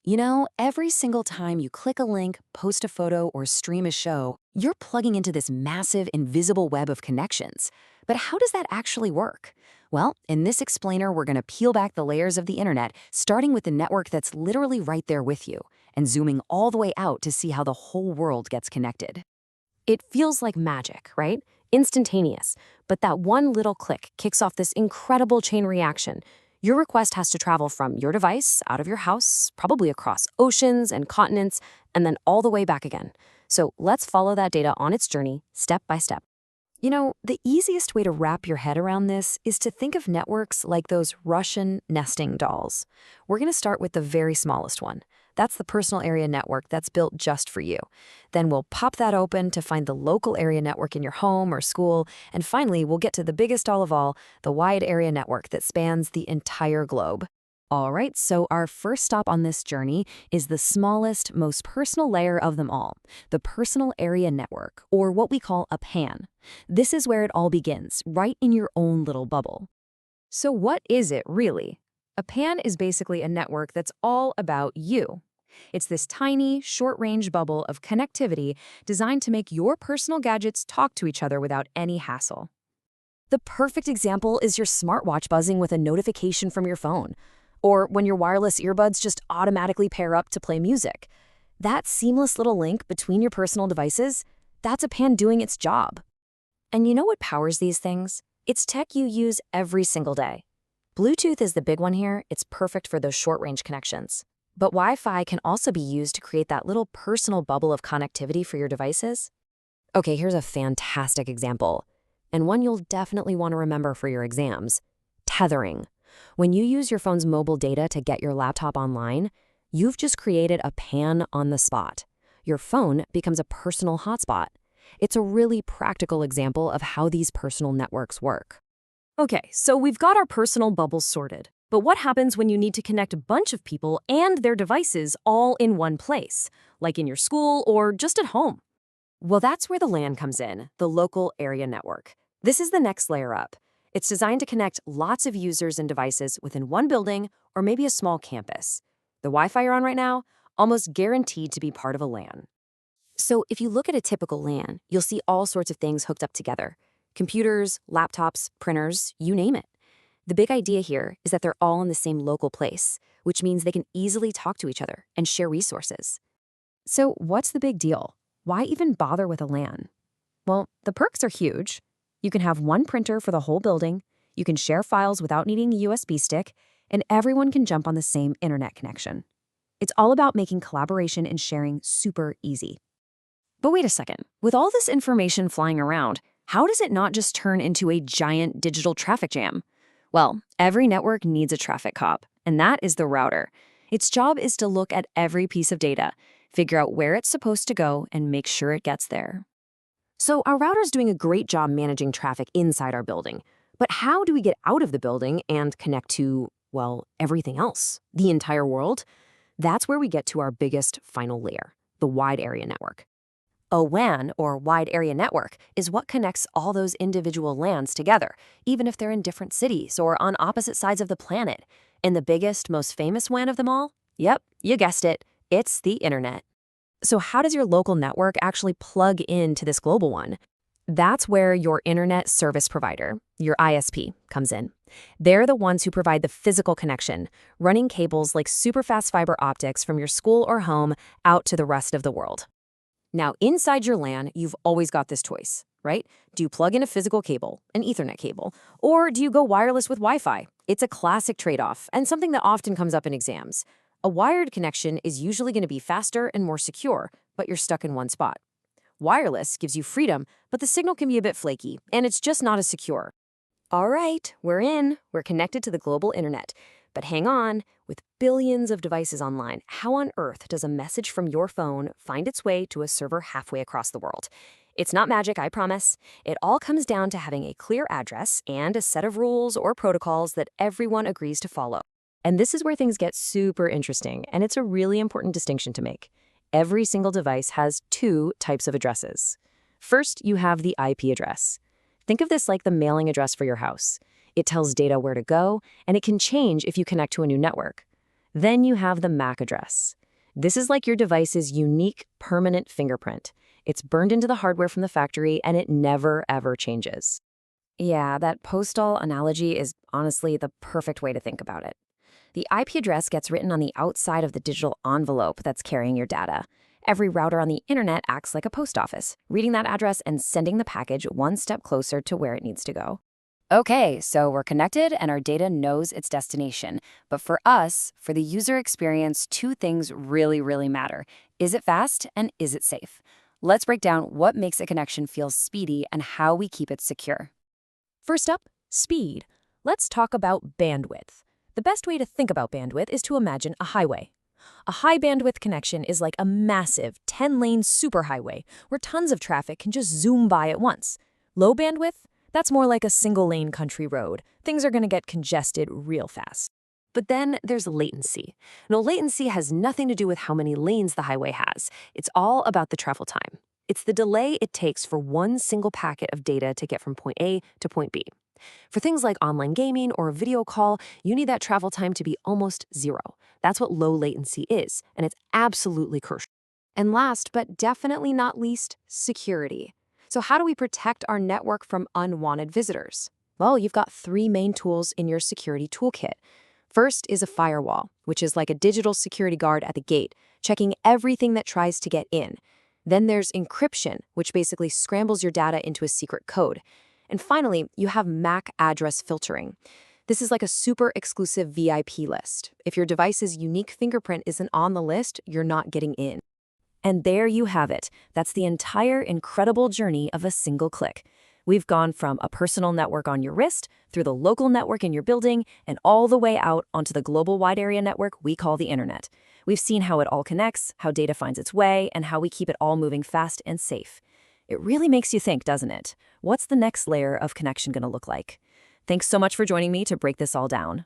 Every single time you click a link, post a photo, or stream a show, you're plugging into this massive, invisible web of connections. But how does that actually work? Well, in this explainer, we're going to peel back the layers of the internet, starting with the network that's literally right there with you, and zooming all the way out to see how the whole world gets connected. It feels like magic, right? Instantaneous. But that one little click kicks off this incredible chain reaction. Your request has to travel from your device, out of your house, probably across oceans and continents, and then all the way back again. So let's follow that data on its journey, step by step. The easiest way to wrap your head around this is to think of networks like those Russian nesting dolls. We're going to start with the very smallest one. That's the personal area network that's built just for you. Then we'll pop that open to find the local area network in your home or school. And finally, we'll get to the biggest doll of all, the wide area network that spans the entire globe. All right, so our first stop on this journey is the smallest, most personal layer of them all, the personal area network, or what we call a PAN. This is where it all begins, right in your own little bubble. So what is it really? A PAN is basically a network that's all about you. It's this tiny, short-range bubble of connectivity designed to make your personal gadgets talk to each other without any hassle. The perfect example is your smartwatch buzzing with a notification from your phone, or when your wireless earbuds just automatically pair up to play music. That seamless little link between your personal devices, that's a PAN doing its job. And you know what powers these things? It's tech you use every single day. Bluetooth is the big one here. It's perfect for those short-range connections. But Wi-Fi can also be used to create that little personal bubble of connectivity for your devices. Okay, here's a fantastic example, and one you'll definitely want to remember for your exams. Tethering. When you use your phone's mobile data to get your laptop online, you've just created a PAN on the spot. Your phone becomes a personal hotspot. It's a really practical example of how these personal networks work. Okay, so we've got our personal bubbles sorted. But what happens when you need to connect a bunch of people and their devices all in one place, like in your school or just at home? Well, that's where the LAN comes in, the local area network. This is the next layer up. It's designed to connect lots of users and devices within one building or maybe a small campus. The Wi-Fi you're on right now, almost guaranteed to be part of a LAN. So if you look at a typical LAN, you'll see all sorts of things hooked up together. Computers, laptops, printers, you name it. The big idea here is that they're all in the same local place, which means they can easily talk to each other and share resources. So what's the big deal? Why even bother with a LAN? Well, the perks are huge. You can have one printer for the whole building, you can share files without needing a USB stick, and everyone can jump on the same internet connection. It's all about making collaboration and sharing super easy. But wait a second, with all this information flying around, how does it not just turn into a giant digital traffic jam? Well, every network needs a traffic cop, and that is the router. Its job is to look at every piece of data, figure out where it's supposed to go, and make sure it gets there. So our router's doing a great job managing traffic inside our building. But how do we get out of the building and connect to, well, everything else, the entire world? That's where we get to our biggest final layer, the wide area network. A WAN, or wide area network, is what connects all those individual LANs together, even if they're in different cities or on opposite sides of the planet. And the biggest, most famous WAN of them all? Yep, you guessed it. It's the internet. So how does your local network actually plug into this global one? That's where your internet service provider, your ISP, comes in. They're the ones who provide the physical connection, running cables like super fast fiber optics from your school or home out to the rest of the world. Now, inside your LAN, you've always got this choice, right? Do you plug in a physical cable, an Ethernet cable, or do you go wireless with Wi-Fi? It's a classic trade-off and something that often comes up in exams. A wired connection is usually going to be faster and more secure, but you're stuck in one spot. Wireless gives you freedom, but the signal can be a bit flaky, and it's just not as secure. All right, we're in. We're connected to the global internet. But hang on, with billions of devices online, how on earth does a message from your phone find its way to a server halfway across the world? It's not magic, I promise. It all comes down to having a clear address and a set of rules or protocols that everyone agrees to follow. And this is where things get super interesting, and it's a really important distinction to make. Every single device has two types of addresses. First, you have the IP address. Think of this like the mailing address for your house. It tells data where to go, and it can change if you connect to a new network. Then you have the MAC address. This is like your device's unique, permanent fingerprint. It's burned into the hardware from the factory, and it never, ever changes. Yeah, that postal analogy is honestly the perfect way to think about it. The IP address gets written on the outside of the digital envelope that's carrying your data. Every router on the internet acts like a post office, reading that address and sending the package one step closer to where it needs to go. Okay, so we're connected and our data knows its destination. But for us, for the user experience, two things really, really matter. Is it fast and is it safe? Let's break down what makes a connection feel speedy and how we keep it secure. First up, speed. Let's talk about bandwidth. The best way to think about bandwidth is to imagine a highway. A high bandwidth connection is like a massive 10-lane superhighway where tons of traffic can just zoom by at once. Low bandwidth? That's more like a single-lane country road. Things are going to get congested real fast. But then there's latency. Now, latency has nothing to do with how many lanes the highway has. It's all about the travel time. It's the delay it takes for one single packet of data to get from point A to point B. For things like online gaming or a video call, you need that travel time to be almost zero. That's what low latency is, and it's absolutely crucial. And last, but definitely not least, security. So how do we protect our network from unwanted visitors? Well, you've got three main tools in your security toolkit. First is a firewall, which is like a digital security guard at the gate, checking everything that tries to get in. Then there's encryption, which basically scrambles your data into a secret code. And finally, you have MAC address filtering. This is like a super exclusive VIP list. If your device's unique fingerprint isn't on the list, you're not getting in. And there you have it. That's the entire incredible journey of a single click. We've gone from a personal network on your wrist, through the local network in your building, and all the way out onto the global wide area network we call the internet. We've seen how it all connects, how data finds its way, and how we keep it all moving fast and safe. It really makes you think, doesn't it? What's the next layer of connection going to look like? Thanks so much for joining me to break this all down.